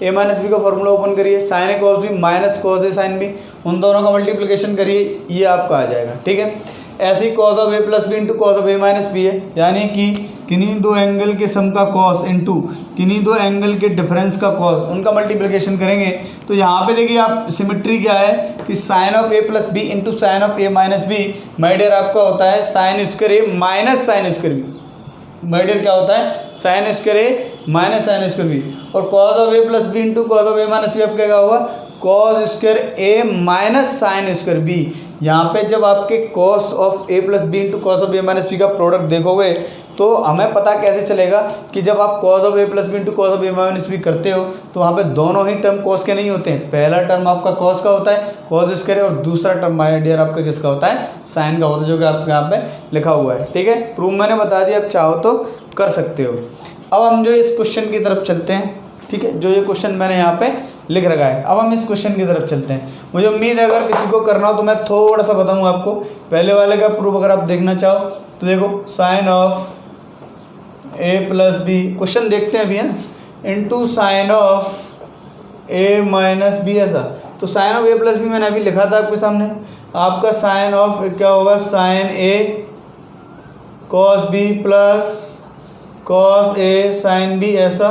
ए माइनस बी का फॉर्मूला ओपन करिए, साइन ए कॉस बी माइनस कॉस ए साइन बी, उन दोनों का मल्टीप्लिकेशन करिए, ये आपका आ जाएगा, ठीक है। ऐसे ही cos of A plus B into cos of A minus b है, यानी कि किन्हीं दो एंगल के सम का कॉस इंटू किन्हीं दो एंगल के डिफरेंस का कॉस, उनका मल्टीप्लिकेशन करेंगे। तो यहाँ पे देखिए आप सिमेट्री क्या है कि sine of A plus B into sine of A minus B, my dear आपका होता है sine square A minus sine square B. My dear क्या होता है, sine square A minus sine square B. और cos of A plus B into cos of A minus B आपका क्या होगा, cos square A minus sine square B. यहाँ पे जब आपके cos of A plus B into cos of A minus B का product देखोगे तो हमें पता कैसे चलेगा कि जब आप cos of A plus B into cos of A minus B करते हो तो वहाँ पे दोनों ही टर्म कॉस के नहीं होते हैं। पहला टर्म आपका कॉस का होता है, कॉस स्क्वायर, और दूसरा टर्म माय डियर आपका किसका होता है, साइन का होता है, जो कि आपके यहाँ पे लिखा हुआ है, ठीक है। प्रूफ मैंने बता दिया, आप चाहो तो कर सकते हो। अब हम जो इस क्वेश्चन की तरफ चलते हैं, ठीक है, जो ये क्वेश्चन मैंने यहाँ पे लिख रखा है। अब हम इस क्वेश्चन की तरफ चलते हैं। मुझे उम्मीद है अगर किसी को करना हो तो मैं थोड़ा सा बताऊंगा आपको। पहले वाले का प्रूफ अगर आप देखना चाहो तो देखो, sine of A plus B, question देखते हैं अभी, है ना, into sine of A minus B, ऐसा। तो sine of A plus B मैंने अभी लिखा था आपके सामने, आपका साइन ऑफ क्या होगा, साइन ए कॉस बी प्लस कॉस ए साइन बी, ऐसा,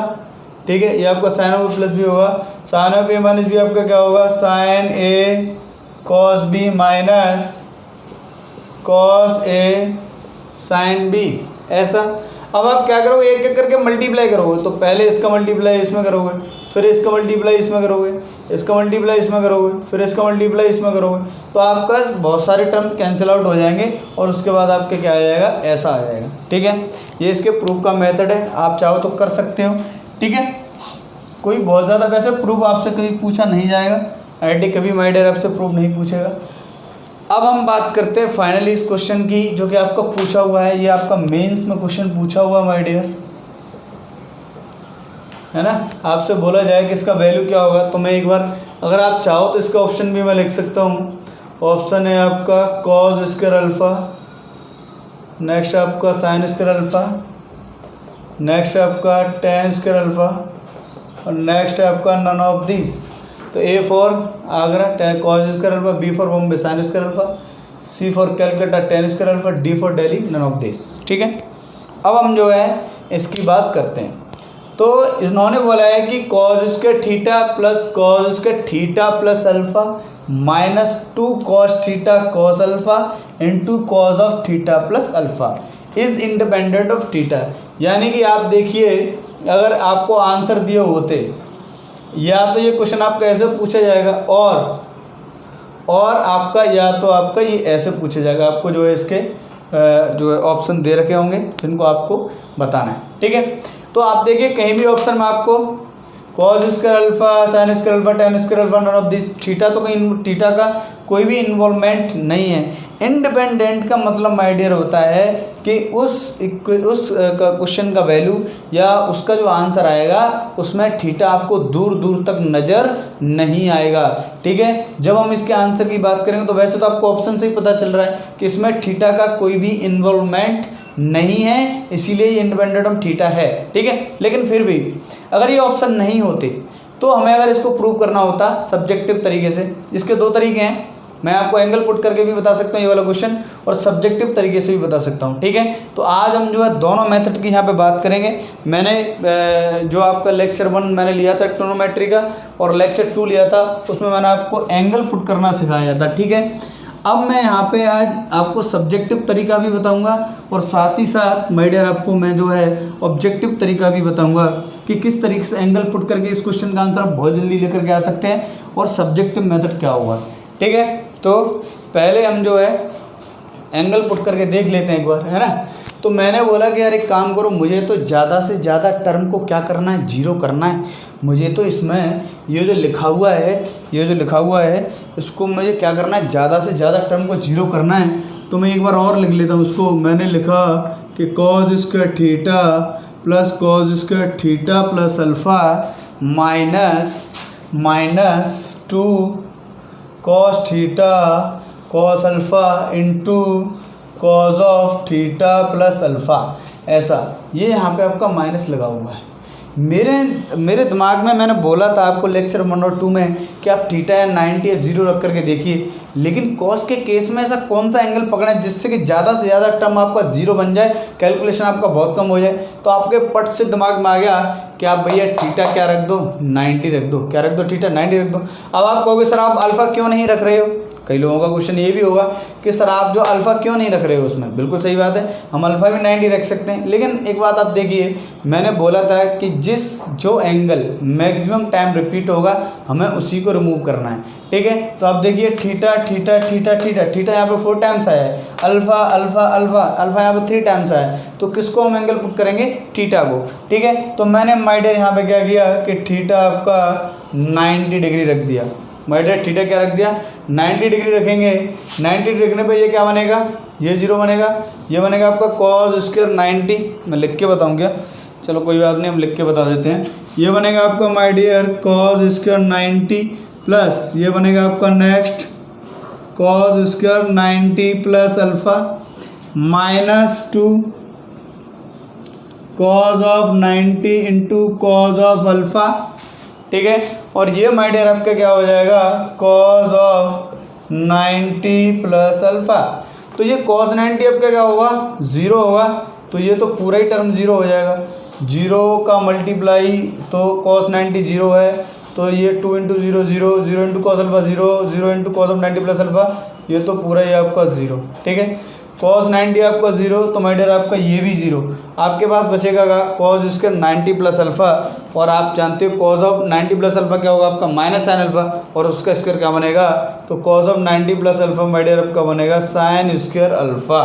ठीक है। ये आपका sine of A plus b होगा। Sine of A minus B आपका क्या होगा, साइन ए कॉस बी माइनस कॉस ए साइन बी, ऐसा। अब आप क्या करोगे, एक एक करके मल्टीप्लाई करोगे। तो पहले इसका मल्टीप्लाई इसमें करोगे, फिर इसका मल्टीप्लाई इसमें करोगे, इसका मल्टीप्लाई इसमें करोगे, फिर इसका मल्टीप्लाई इसमें करोगे। तो आपका बहुत सारे टर्म कैंसिल आउट हो जाएंगे और उसके बाद आपके क्या आ जाएगा, ऐसा आ जाएगा, ठीक है। ये इसके प्रूफ का मेथड है, आप चाहो तो कर सकते हो, ठीक है। कोई बहुत ज़्यादा वैसे प्रूफ आपसे कभी पूछा नहीं जाएगा, आईटी कभी माय डियर आपसे प्रूफ नहीं पूछेगा। अब हम बात करते हैं फाइनली इस क्वेश्चन की, जो कि आपका पूछा हुआ है, ये आपका मेंस में क्वेश्चन पूछा हुआ माय डियर, है ना। आपसे बोला जाए कि इसका वैल्यू क्या होगा, तो मैं एक बार, अगर आप चाहो तो इसका ऑप्शन भी मैं लिख सकता हूँ। ऑप्शन है आपका कॉस स्क्वायर अल्फ़ा नेक्स्ट आपका साइन स्क्वायर अल्फ़ा, नेक्स्ट आपका टेन स्क्वायर अल्फ़ा, और नेक्स्ट आपका नन ऑफ दिस। तो A for Agra cos square alpha, B for Bombay sine square alpha, C for Calcutta tan square alpha, D for Delhi none of this. ठीक है, अब हम जो है इसकी बात करते हैं। तो इन्होंने बोला है कि cause square theta plus cos square theta plus alpha minus 2 cos theta cos alpha into cos of theta plus alpha is independent of theta. यानी कि आप देखिए, अगर आपको आंसर दिए होते, या तो ये क्वेश्चन आपका ऐसे पूछा जाएगा और आपका या तो आपका ये ऐसे पूछा जाएगा। आपको जो है इसके जो है ऑप्शन दे रखे होंगे जिनको आपको बताना है। ठीक है, तो आप देखिए कहीं भी ऑप्शन में आपको cos square alpha sine square alpha tan square alpha none of this theta, तो कहीं थीटा का कोई भी इन्वॉल्वमेंट नहीं है। इंडिपेंडेंट का मतलब माय डियर होता है कि उस क्वेश्चन का वैल्यू या उसका जो आंसर आएगा उसमें थीटा आपको दूर दूर तक नज़र नहीं आएगा। ठीक है, जब हम इसके आंसर की बात करेंगे तो वैसे तो आपको ऑप्शन से ही पता चल रहा है कि इसमें थीटा का कोई भी इन्वॉल्वमेंट नहीं है, इसीलिए ये इंडिपेंडेंट ऑफ थीटा है। ठीक है, लेकिन फिर भी अगर ये ऑप्शन नहीं होते तो हमें अगर इसको प्रूव करना होता सब्जेक्टिव तरीके से, जिसके दो तरीके हैं, मैं आपको एंगल पुट करके भी बता सकता हूँ ये वाला क्वेश्चन, और सब्जेक्टिव तरीके से भी बता सकता हूँ। ठीक है, तो आज हम जो है दोनों मेथड की यहाँ पे बात करेंगे। मैंने जो आपका लेक्चर 1 मैंने लिया था ट्रिग्नोमेट्री का, और लेक्चर 2 लिया था, उसमें मैंने आपको एंगल पुट करना सिखाया था। ठीक है, अब मैं यहाँ पे आज आपको सब्जेक्टिव तरीका भी बताऊंगा, और साथ ही साथ माय डियर आपको मैं जो है ऑब्जेक्टिव तरीका भी बताऊंगा कि किस तरीके से एंगल पुट करके इस क्वेश्चन का आंसर आप बहुत जल्दी लेकर के आ सकते हैं, और सब्जेक्टिव मेथड क्या होगा। ठीक है, तो पहले हम जो है एंगल पुट करके देख लेते हैं एक बार, है ना। तो मैंने बोला कि यार एक काम करो, मुझे तो ज़्यादा से ज़्यादा टर्म को क्या करना है, जीरो करना है। मुझे तो इसमें ये जो लिखा हुआ है इसको मुझे क्या करना है, ज़्यादा से ज़्यादा टर्म को जीरो करना है। तो मैं एक बार और लिख लेता हूँ उसको। मैंने लिखा कि cause square theta plus cos square theta plus alpha minus 2 cos theta cos alpha into cos of theta plus alpha. ऐसा ये यहाँ पे आपका माइनस लगा हुआ है। मेरे दिमाग में मैंने बोला था आपको लेक्चर 1 और 2 में कि आप थीटा या 90 या 0 रख करके देखिए, लेकिन कॉस के केस में ऐसा कौन सा एंगल पकड़ा है जिससे कि ज़्यादा से ज़्यादा टर्म आपका 0 बन जाए, कैलकुलेशन आपका बहुत कम हो जाए। तो आपके पट से दिमाग में आ गया कि आप भैया थीटा क्या रख दो, 90 रख दो। क्या रख दो, थीटा 90 रख दो। अब आप कहोगे सर आप अल्फ़ा क्यों नहीं रख रहे हो। कई लोगों का क्वेश्चन ये भी होगा कि सर आप जो अल्फ़ा क्यों नहीं रख रहे हो उसमें। बिल्कुल सही बात है, हम अल्फ़ा भी 90 रख सकते हैं, लेकिन एक बात आप देखिए, मैंने बोला था कि जो एंगल मैक्सिमम टाइम रिपीट होगा हमें उसी को रिमूव करना है। ठीक है, तो आप देखिए theta theta theta theta theta यहाँ पे 4 टाइम्स आया है, अल्फ़ा अल्फ़ा अल्फ़ा अल्फ़ा यहाँ पे 3 टाइम्स आया है। तो किसको हम एंगल पुट करेंगे, थीटा को। ठीक है, तो मैंने माय डियर यहाँ पे क्या किया कि थीटा आपका 90 डिग्री रख दिया। माय डियर थीटा क्या रख दिया, 90 डिग्री रखेंगे। 90 डिग्री रखने पे ये क्या बनेगा, ये 0 बनेगा, ये बनेगा आपका कॉज स्क्वायर 90। मैं लिख के बताऊँ क्या, चलो कोई बात नहीं, हम लिख के बता देते हैं। ये बनेगा आपका my dear cos square 90 plus ये बनेगा आपका next cos square 90 plus alpha minus 2 cos of 90 into cos of alpha. ठीक है, और ये माय डियर आपका क्या हो जाएगा, कॉज ऑफ 90 प्लस अल्फ़ा। तो ये कॉस 90 आपका क्या होगा, 0 होगा। तो ये तो पूरा ही टर्म 0 हो जाएगा। 0 का मल्टीप्लाई तो कॉस 90 0 है, तो ये 2 into 0 0 0 into cos alpha 0 0 into cos of 90 plus alpha, ये तो पूरा ही आपका 0। ठीक है, कॉस 90 आपका 0, तो माय डियर आपका ये भी 0। आपके पास बचेगा कॉस स्क्वायर 90 प्लस अल्फ़ा, और आप जानते हो कॉस ऑफ 90 प्लस अल्फ़ा क्या होगा आपका माइनस साइन अल्फ़ा, और उसका स्क्वायर क्या बनेगा, तो cos of 90 plus alpha my dear आपका बनेगा साइन स्क्वायर अल्फ़ा।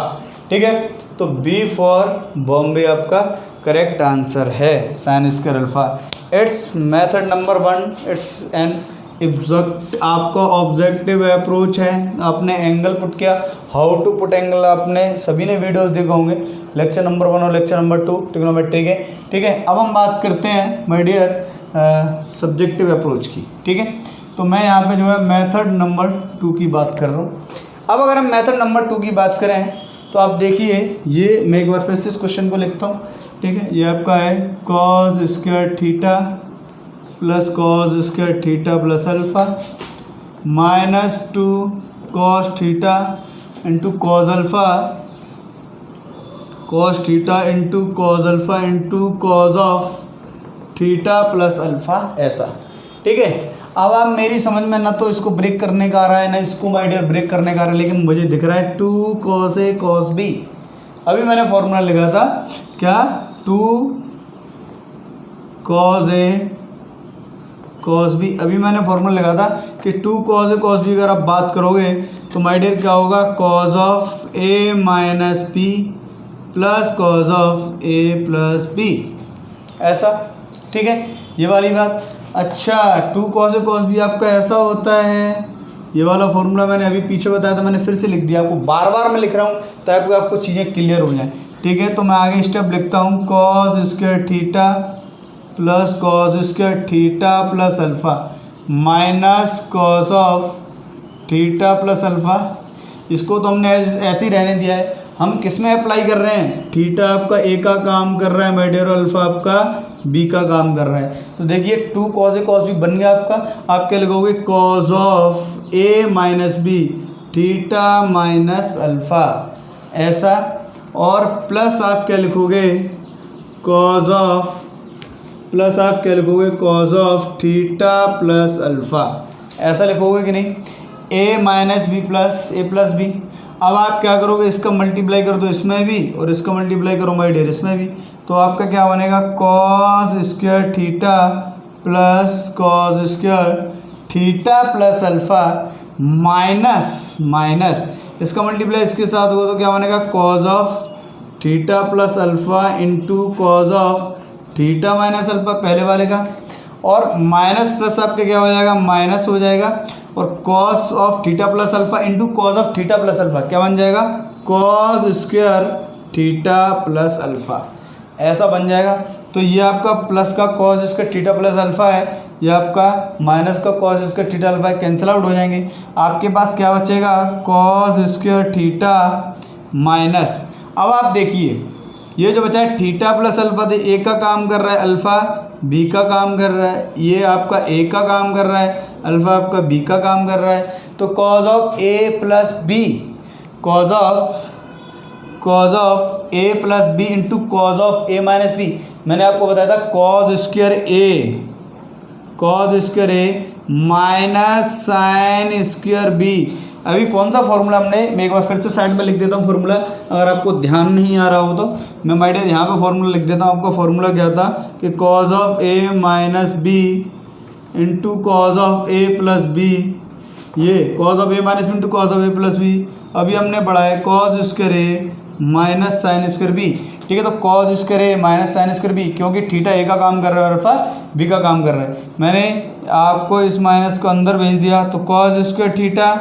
ठीक है, तो बी फॉर बॉम्बे आपका करेक्ट आंसर है, sine square alpha. It's method number 1, it's an आपका ऑब्जेक्टिव अप्रोच है। आपने एंगल पुट किया, हाउ टू पुट एंगल आपने सभी ने वीडियोस देखे होंगे, लेक्चर नंबर 1 और लेक्चर नंबर 2 ट्रिग्नोमेट्री के। ठीक है, अब हम बात करते हैं माय डियर सब्जेक्टिव अप्रोच की। ठीक है, तो मैं यहाँ पे जो है मेथड नंबर 2 की बात कर रहा हूँ। अब अगर हम मेथड नंबर 2 की बात करें तो आप देखिए, ये मैं एक बार फिर से इस क्वेश्चन को लिखता हूँ, ठीक है। ये आपका है cos square theta plus cos square theta plus alpha minus 2 cos theta into cos alpha, cos theta into cos alpha into cos of theta plus alpha, ऐसा, ठीक है। अब आप मेरी समझ में ना तो इसको ब्रेक करने का आ रहा है ना इसको माय डियर ब्रेक करने का आ रहा है, लेकिन मुझे दिख रहा है 2 cos A cos B। अभी मैंने फॉर्मूला लिखा था क्या, 2 cos A cos B। अभी मैंने फॉर्मूला लिखा था कि 2 cos A cos B अगर आप बात करोगे तो माय डियर क्या होगा, cos of A minus B plus cos of A plus B, ऐसा, ठीक है, ये वाली बात। अच्छा, 2 cos A cos B आपका ऐसा होता है, ये वाला फॉर्मूला मैंने अभी पीछे बताया था, मैंने फिर से लिख दिया, आपको बार बार मैं लिख रहा हूँ ताकि आपको चीज़ें क्लियर हो जाएं, ठीक है। तो मैं आगे स्टेप लिखता हूँ, cos square theta plus cos square theta plus alpha minus cos of theta plus alpha. इसको तो हमने ऐसे ही रहने दिया है, हम किस में अप्लाई कर रहे हैं, थीटा आपका ए का काम कर रहा है माय डियर, अल्फ़ा आपका बी का काम कर रहा है। तो देखिए 2 cos A cos B बन गया आपका, आप क्या लिखोगे, cos of A minus B theta minus alpha, ऐसा, और प्लस आप क्या लिखोगे, cos ऑफ, प्लस आप क्या लिखोगे, cos of theta plus alpha, ऐसा लिखोगे कि नहीं, A minus B plus A plus B. अब आप क्या करोगे, इसका मल्टीप्लाई कर दो इसमें भी और इसका मल्टीप्लाई करो माय डियर इसमें भी, तो आपका क्या बनेगा, cos square theta plus cos square theta plus alpha minus minus इसका मल्टीप्लाई इसके साथ होगा तो क्या बनेगा, cos of theta plus alpha into cos of theta minus alpha, पहले वाले का, और माइनस प्लस आपके क्या हो जाएगा, माइनस हो जाएगा, और cos of theta plus alpha into cos of theta plus alpha क्या बन जाएगा, cos square theta plus alpha, ऐसा बन जाएगा। तो ये आपका प्लस का cos square theta plus alpha है, ये आपका माइनस का cos स्क्वायर थीटा अल्फ़ा है, कैंसिल आउट हो जाएंगे। आपके पास क्या बचेगा, cos स्क्वायर थीटा माइनस, अब आप देखिए ये जो बचा है थीटा प्लस अल्फ़ा, तो ए का काम कर रहा है, अल्फ़ा बी का काम कर रहा है, ये आपका ए का काम कर रहा है, अल्फ़ा आपका बी का काम कर रहा है, तो cos of A plus B, cos of A plus B into cos of A minus B. मैंने आपको बताया था cos square A minus sine square B. अभी कौन सा फॉर्मूला हमने, मैं एक बार फिर से साइड में लिख देता हूँ फॉर्मूला, अगर आपको ध्यान नहीं आ रहा हो तो मैं माय डियर यहाँ पे फॉर्मूला लिख देता हूँ। आपका फॉर्मूला क्या था कि cos of A minus B into cos of A plus B, ये cos of A minus B into cos of A plus B. अभी हमने पढ़ा है cos square A minus sine square B, ठीक है। तो cos square A minus sine square B, क्योंकि theta A का काम कर रहा है और अल्फ़ा बी का काम कर रहा है, मैंने आपको इस माइनस को अंदर भेज दिया, तो cos square theta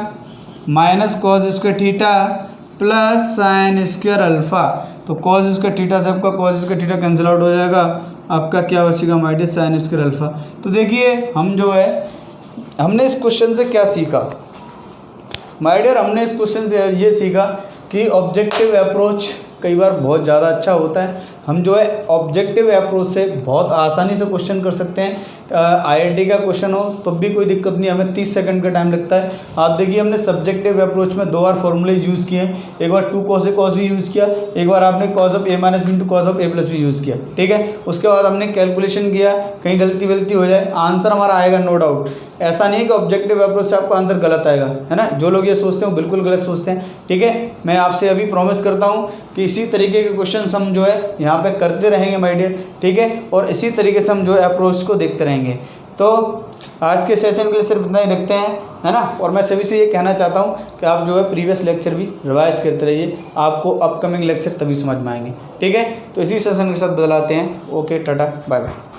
minus cos square theta plus sign square alpha, तो cos स्क्वायर थीटा से आपका cos square theta cancel out हो जाएगा, आपका क्या बचेगा माइनस साइन स्क्वायर अल्फ़ा। तो देखिए हम जो है, हमने इस क्वेश्चन से क्या सीखा माय डियर, हमने इस क्वेश्चन से ये सीखा कि ऑब्जेक्टिव अप्रोच कई बार बहुत ज़्यादा अच्छा होता है। हम जो है ऑब्जेक्टिव अप्रोच से बहुत आसानी से क्वेश्चन कर सकते हैं। आईआईटी का क्वेश्चन हो तो भी कोई दिक्कत नहीं, हमें 30 सेकंड का टाइम लगता है। आप देखिए हमने सब्जेक्टिव अप्रोच में 2 बार फॉर्मूले यूज़ किए हैं, एक बार 2 cos A cos B use किया, एक बार आपने cos of A minus B into cos of A plus B use किया, ठीक है। उसके बाद हमने कैलकुलेशन किया, कहीं गलती हो जाए आंसर हमारा आएगा नो डाउट। ऐसा नहीं है कि ऑब्जेक्टिव अप्रोच से आपका आंसर गलत आएगा, है ना। जो लोग ये सोचते हैं बिल्कुल गलत सोचते हैं, ठीक है। मैं आपसे अभी प्रॉमिस करता हूँ कि इसी तरीके के क्वेश्चन हम जो है यहाँ पे करते रहेंगे माय डियर, ठीक है, और इसी तरीके से हम जो है अप्रोच को देखते रहेंगे। तो आज के सेशन के लिए सिर्फ इतना ही रखते हैं, है ना। और मैं सभी से ये कहना चाहता हूँ कि आप जो है प्रीवियस लेक्चर भी रिवाइज करते रहिए, आपको अपकमिंग लेक्चर तभी समझ में आएंगे, ठीक है। तो इसी सेशन के साथ बदलाते हैं। Okay, tata, bye bye.